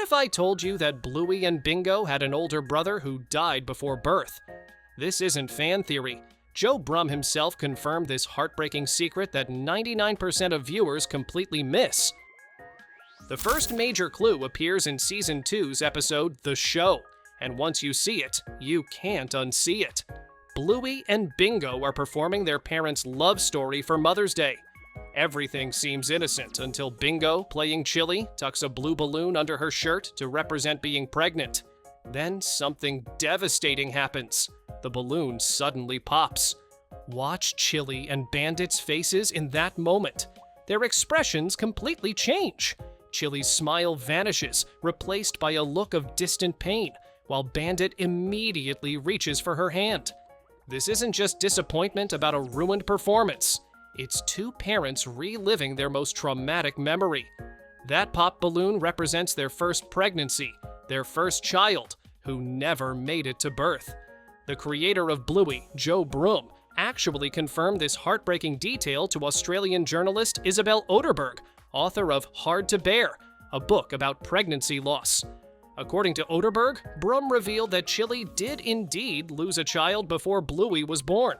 if I told you that Bluey and Bingo had an older brother who died before birth? This isn't fan theory. Joe Brumm himself confirmed this heartbreaking secret that 99% of viewers completely miss. The first major clue appears in Season 2's episode, The Show, and once you see it, you can't unsee it. Bluey and Bingo are performing their parents' love story for Mother's Day. Everything seems innocent until Bingo, playing Chili, tucks a blue balloon under her shirt to represent being pregnant. Then something devastating happens. The balloon suddenly pops. Watch Chili and Bandit's faces in that moment. Their expressions completely change. Chili's smile vanishes, replaced by a look of distant pain, while Bandit immediately reaches for her hand. This isn't just disappointment about a ruined performance. It's two parents reliving their most traumatic memory. That pop balloon represents their first pregnancy, their first child, who never made it to birth. The creator of Bluey, Joe Brumm, actually confirmed this heartbreaking detail to Australian journalist Isabel Oderberg, author of Hard to Bear, a book about pregnancy loss. According to Oderberg, Brumm revealed that Chili did indeed lose a child before Bluey was born.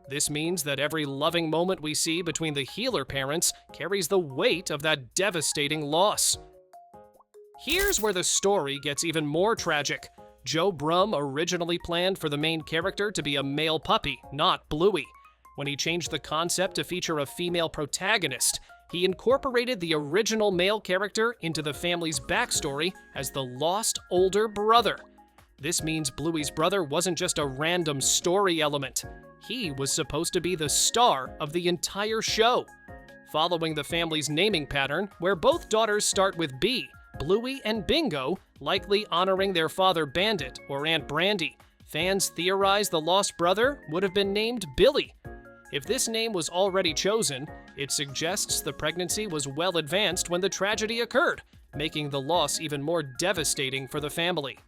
This means that every loving moment we see between the healer parents carries the weight of that devastating loss. Here's where the story gets even more tragic. Joe Brumm originally planned for the main character to be a male puppy, not Bluey. When he changed the concept to feature a female protagonist, he incorporated the original male character into the family's backstory as the lost older brother. This means Bluey's brother wasn't just a random story element. He was supposed to be the star of the entire show. Following the family's naming pattern, where both daughters start with B, Bluey and Bingo, likely honoring their father Bandit or Aunt Brandy, fans theorize the lost brother would have been named Billy. If this name was already chosen, it suggests the pregnancy was well advanced when the tragedy occurred, making the loss even more devastating for the family.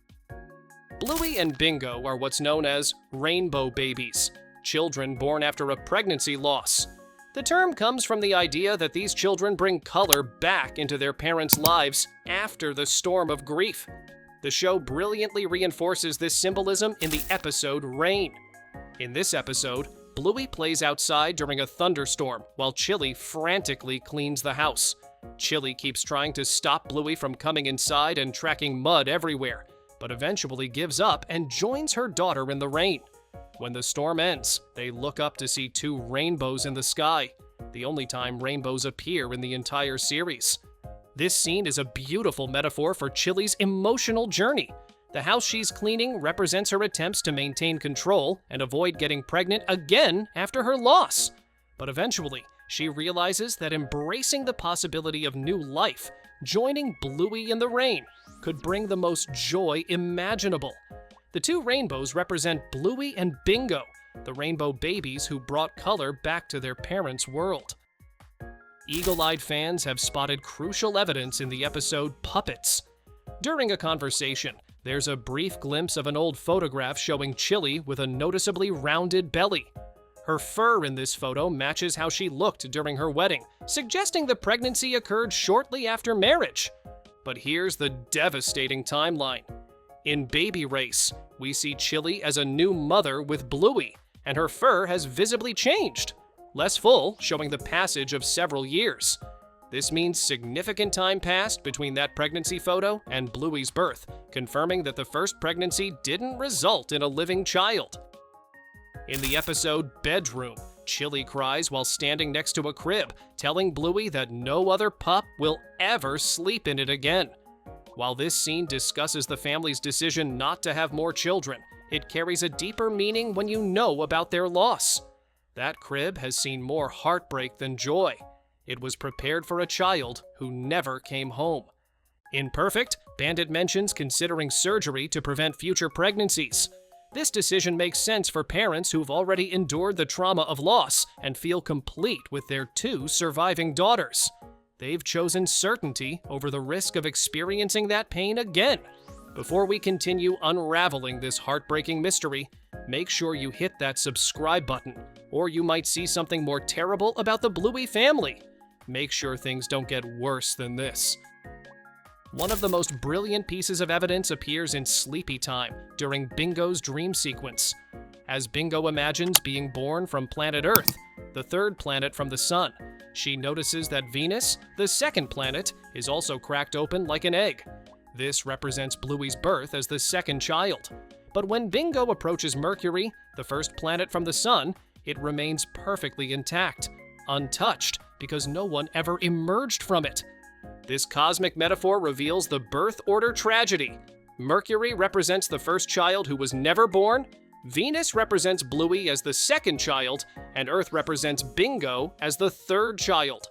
Bluey and Bingo are what's known as rainbow babies, children born after a pregnancy loss. The term comes from the idea that these children bring color back into their parents' lives after the storm of grief. The show brilliantly reinforces this symbolism in the episode Rain. In this episode, Bluey plays outside during a thunderstorm while Chili frantically cleans the house. Chili keeps trying to stop Bluey from coming inside and tracking mud everywhere, but eventually gives up and joins her daughter in the rain. When the storm ends, they look up to see two rainbows in the sky, the only time rainbows appear in the entire series. This scene is a beautiful metaphor for Chili's emotional journey. The house she's cleaning represents her attempts to maintain control and avoid getting pregnant again after her loss. But eventually, she realizes that embracing the possibility of new life, joining Bluey in the rain, could bring the most joy imaginable. The two rainbows represent Bluey and Bingo, the rainbow babies who brought color back to their parents' world. Eagle-eyed fans have spotted crucial evidence in the episode Puppets. During a conversation, there's a brief glimpse of an old photograph showing Chili with a noticeably rounded belly. Her fur in this photo matches how she looked during her wedding, suggesting the pregnancy occurred shortly after marriage. But here's the devastating timeline. In Baby Race, we see Chili as a new mother with Bluey, and her fur has visibly changed. Less full, showing the passage of several years. This means significant time passed between that pregnancy photo and Bluey's birth, confirming that the first pregnancy didn't result in a living child. In the episode Bedroom, Chili cries while standing next to a crib, telling Bluey that no other pup will ever sleep in it again. While this scene discusses the family's decision not to have more children, it carries a deeper meaning when you know about their loss. That crib has seen more heartbreak than joy. It was prepared for a child who never came home. In Perfect, Bandit mentions considering surgery to prevent future pregnancies. This decision makes sense for parents who've already endured the trauma of loss and feel complete with their two surviving daughters. They've chosen certainty over the risk of experiencing that pain again. Before we continue unraveling this heartbreaking mystery, make sure you hit that subscribe button, or you might see something more terrible about the Bluey family. Make sure things don't get worse than this. One of the most brilliant pieces of evidence appears in Sleepy Time during Bingo's dream sequence. As Bingo imagines being born from planet Earth, the third planet from the Sun, she notices that Venus, the second planet, is also cracked open like an egg. This represents Bluey's birth as the second child. But when Bingo approaches Mercury, the first planet from the Sun, it remains perfectly intact, untouched, because no one ever emerged from it. This cosmic metaphor reveals the birth order tragedy. Mercury represents the first child who was never born, Venus represents Bluey as the second child, and Earth represents Bingo as the third child.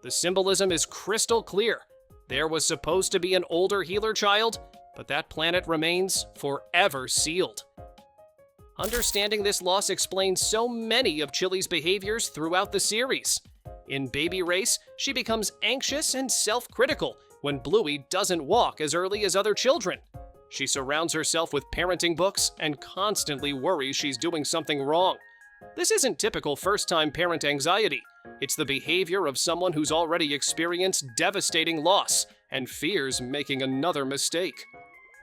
The symbolism is crystal clear. There was supposed to be an older healer child, but that planet remains forever sealed. Understanding this loss explains so many of Chili's behaviors throughout the series. In Baby Race, she becomes anxious and self-critical when Bluey doesn't walk as early as other children. She surrounds herself with parenting books and constantly worries she's doing something wrong. This isn't typical first-time parent anxiety. It's the behavior of someone who's already experienced devastating loss and fears making another mistake.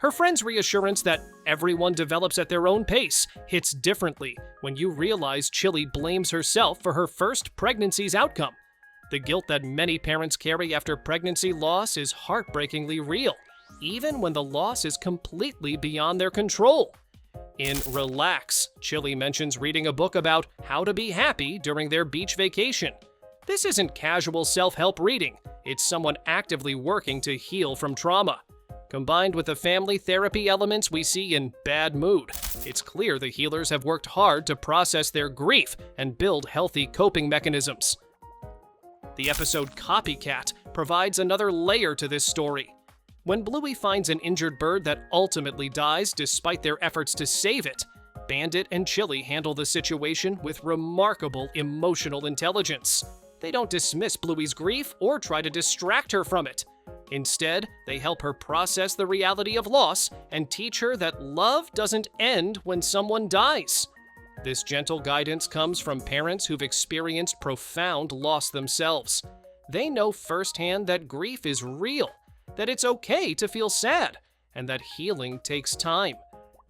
Her friend's reassurance that everyone develops at their own pace hits differently when you realize Chili blames herself for her first pregnancy's outcome. The guilt that many parents carry after pregnancy loss is heartbreakingly real, even when the loss is completely beyond their control. In Relax, Chili mentions reading a book about how to be happy during their beach vacation. This isn't casual self-help reading, it's someone actively working to heal from trauma. Combined with the family therapy elements we see in Bad Mood, it's clear the healers have worked hard to process their grief and build healthy coping mechanisms. The episode Copycat provides another layer to this story. When Bluey finds an injured bird that ultimately dies despite their efforts to save it, Bandit and Chili handle the situation with remarkable emotional intelligence. They don't dismiss Bluey's grief or try to distract her from it. Instead, they help her process the reality of loss and teach her that love doesn't end when someone dies. This gentle guidance comes from parents who've experienced profound loss themselves. They know firsthand that grief is real, that it's okay to feel sad, and that healing takes time.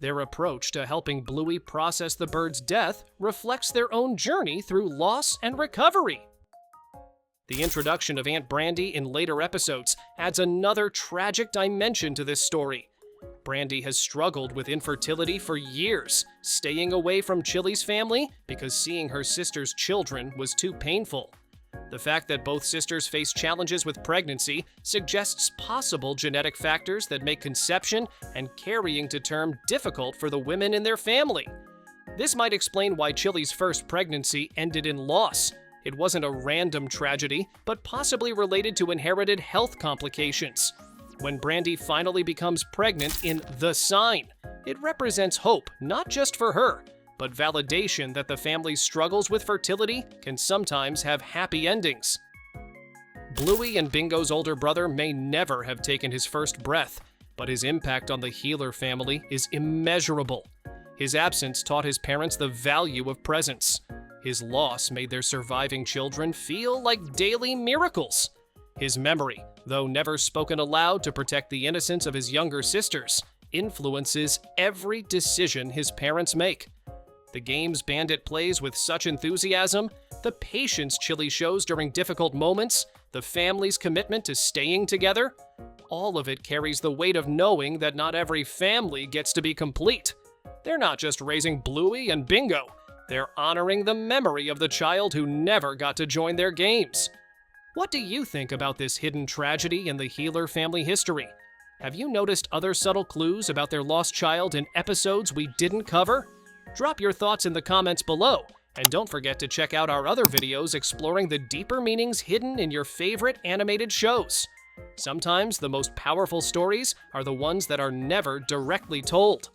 Their approach to helping Bluey process the bird's death reflects their own journey through loss and recovery. The introduction of Aunt Brandy in later episodes adds another tragic dimension to this story. Brandy has struggled with infertility for years, staying away from Chili's family because seeing her sister's children was too painful. The fact that both sisters face challenges with pregnancy suggests possible genetic factors that make conception and carrying to term difficult for the women in their family. This might explain why Chili's first pregnancy ended in loss. It wasn't a random tragedy, but possibly related to inherited health complications. When Brandy finally becomes pregnant in The Sign, it represents hope not just for her, but validation that the family's struggles with fertility can sometimes have happy endings. Bluey and Bingo's older brother may never have taken his first breath, but his impact on the Healer family is immeasurable. His absence taught his parents the value of presence. His loss made their surviving children feel like daily miracles. His memory, though never spoken aloud to protect the innocence of his younger sisters, influences every decision his parents make. The games Bandit plays with such enthusiasm, the patience Chili shows during difficult moments, the family's commitment to staying together, all of it carries the weight of knowing that not every family gets to be complete. They're not just raising Bluey and Bingo, they're honoring the memory of the child who never got to join their games. What do you think about this hidden tragedy in the Healer family history? Have you noticed other subtle clues about their lost child in episodes we didn't cover? Drop your thoughts in the comments below, and don't forget to check out our other videos exploring the deeper meanings hidden in your favorite animated shows. Sometimes the most powerful stories are the ones that are never directly told.